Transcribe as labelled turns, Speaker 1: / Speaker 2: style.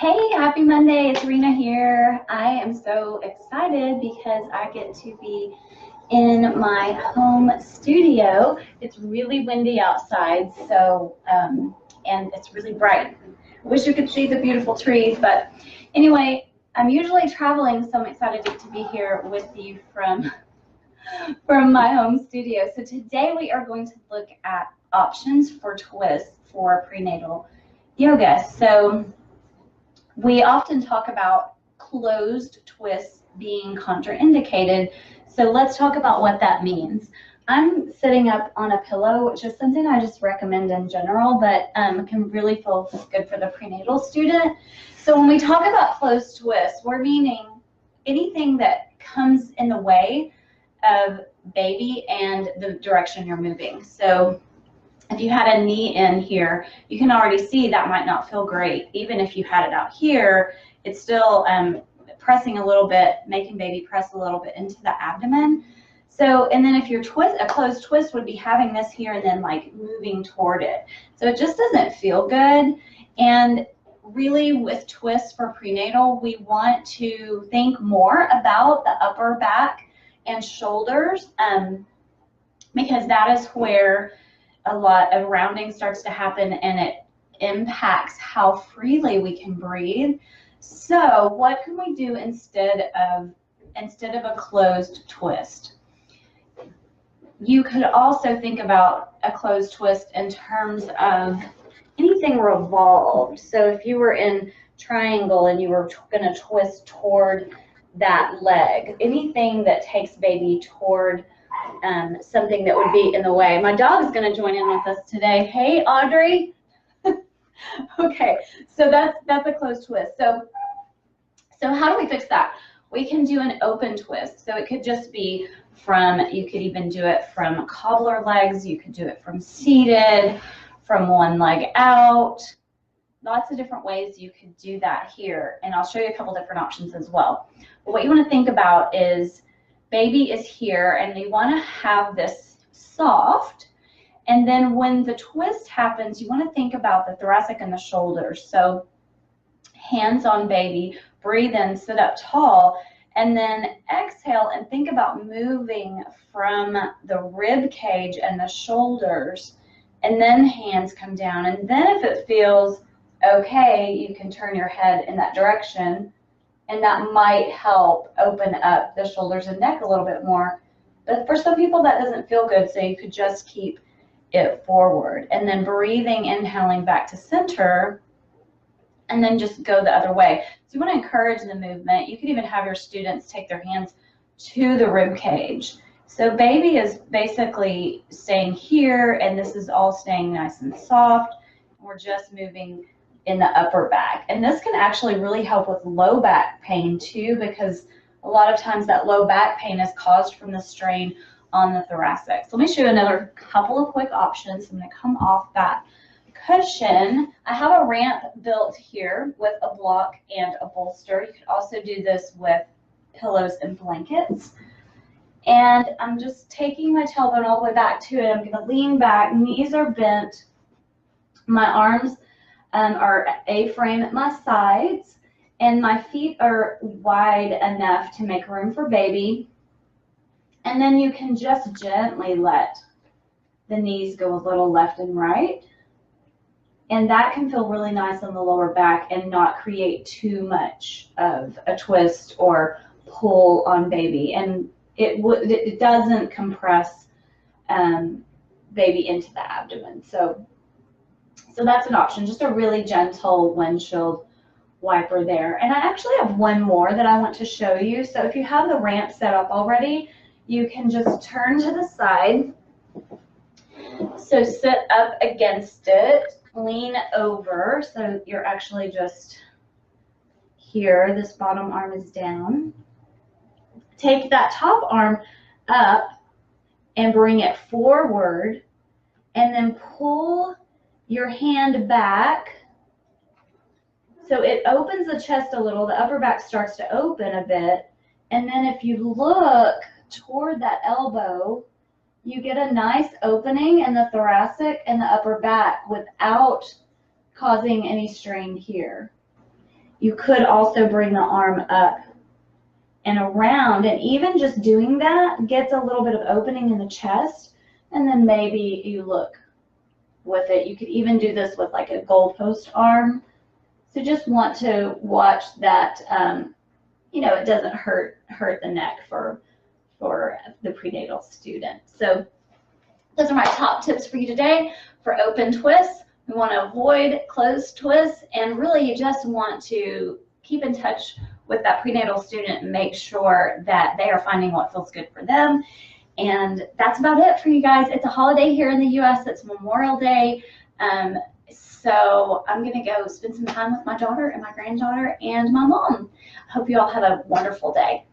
Speaker 1: Hey, happy Monday. It's Rena here. I am so excited because I get to be in my home studio. It's really windy outside, and it's really bright. I wish you could see the beautiful trees, but anyway, I'm usually traveling, so I'm excited to be here with you from my home studio. So today we are going to look at options for twists for prenatal yoga. So we often talk about closed twists being contraindicated. So let's talk about what that means. I'm sitting up on a pillow, which is something I just recommend in general, but can really feel good for the prenatal student. So when we talk about closed twists, we're meaning anything that comes in the way of baby and the direction you're moving. So if you had a knee in here, you can already see that might not feel great. Even if you had it out here, it's still pressing a little bit, making baby press a little bit into the abdomen. So, and then if your twist, a closed twist would be having this here and then like moving toward it. So it just doesn't feel good. And really with twists for prenatal, we want to think more about the upper back and shoulders because that is where a lot of rounding starts to happen and it impacts how freely we can breathe. So what can we do instead of a closed twist? You could also think about a closed twist in terms of anything revolved. So if you were in triangle and you were going to twist toward that leg, anything that takes baby toward something that would be in the way. My dog is going to join in with us today. Hey, Audrey. Okay, so that's a closed twist. So how do we fix that? We can do an open twist. So it could just be from, you could even do it from cobbler legs. You could do it from seated, from one leg out. Lots of different ways you could do that here. And I'll show you a couple different options as well. But what you want to think about is baby is here and we want to have this soft, and then when the twist happens you want to think about the thoracic and the shoulders. So hands on baby, breathe in, sit up tall, and then exhale and think about moving from the rib cage and the shoulders, and then hands come down. And then if it feels okay, you can turn your head in that direction, and that might help open up the shoulders and neck a little bit more. But for some people that doesn't feel good, so you could just keep it forward. And then breathing, inhaling back to center, and then just go the other way. So you want to encourage the movement. You could even have your students take their hands to the rib cage. So baby is basically staying here, and this is all staying nice and soft. We're just moving in the upper back. And this can actually really help with low back pain too, because a lot of times that low back pain is caused from the strain on the thoracic. So let me show you another couple of quick options. I'm going to come off that cushion. I have a ramp built here with a block and a bolster. You could also do this with pillows and blankets. And I'm just taking my tailbone all the way back to it. I'm going to lean back, knees are bent, my arms are A-frame at my sides, and my feet are wide enough to make room for baby. And then you can just gently let the knees go a little left and right. And that can feel really nice on the lower back and not create too much of a twist or pull on baby. And it doesn't compress baby into the abdomen. So that's an option, just a really gentle windshield wiper there. And I actually have one more that I want to show you. So if you have the ramp set up already, you can just turn to the side. So sit up against it, lean over, so you're actually just here. This bottom arm is down. Take that top arm up and bring it forward, and then pull your hand back so it opens the chest a little. The upper back starts to open a bit, and then if you look toward that elbow, you get a nice opening in the thoracic and the upper back without causing any strain here. You could also bring the arm up and around, and even just doing that gets a little bit of opening in the chest, and then maybe you look with it. You could even do this with like a goalpost arm. So just want to watch that, you know, it doesn't hurt the neck for the prenatal student. So those are my top tips for you today for open twists. We want to avoid closed twists, and really you just want to keep in touch with that prenatal student and make sure that they are finding what feels good for them. And that's about it for you guys. It's a holiday here in the US. It's Memorial Day. So I'm going to go spend some time with my daughter and my granddaughter and my mom. I hope you all have a wonderful day.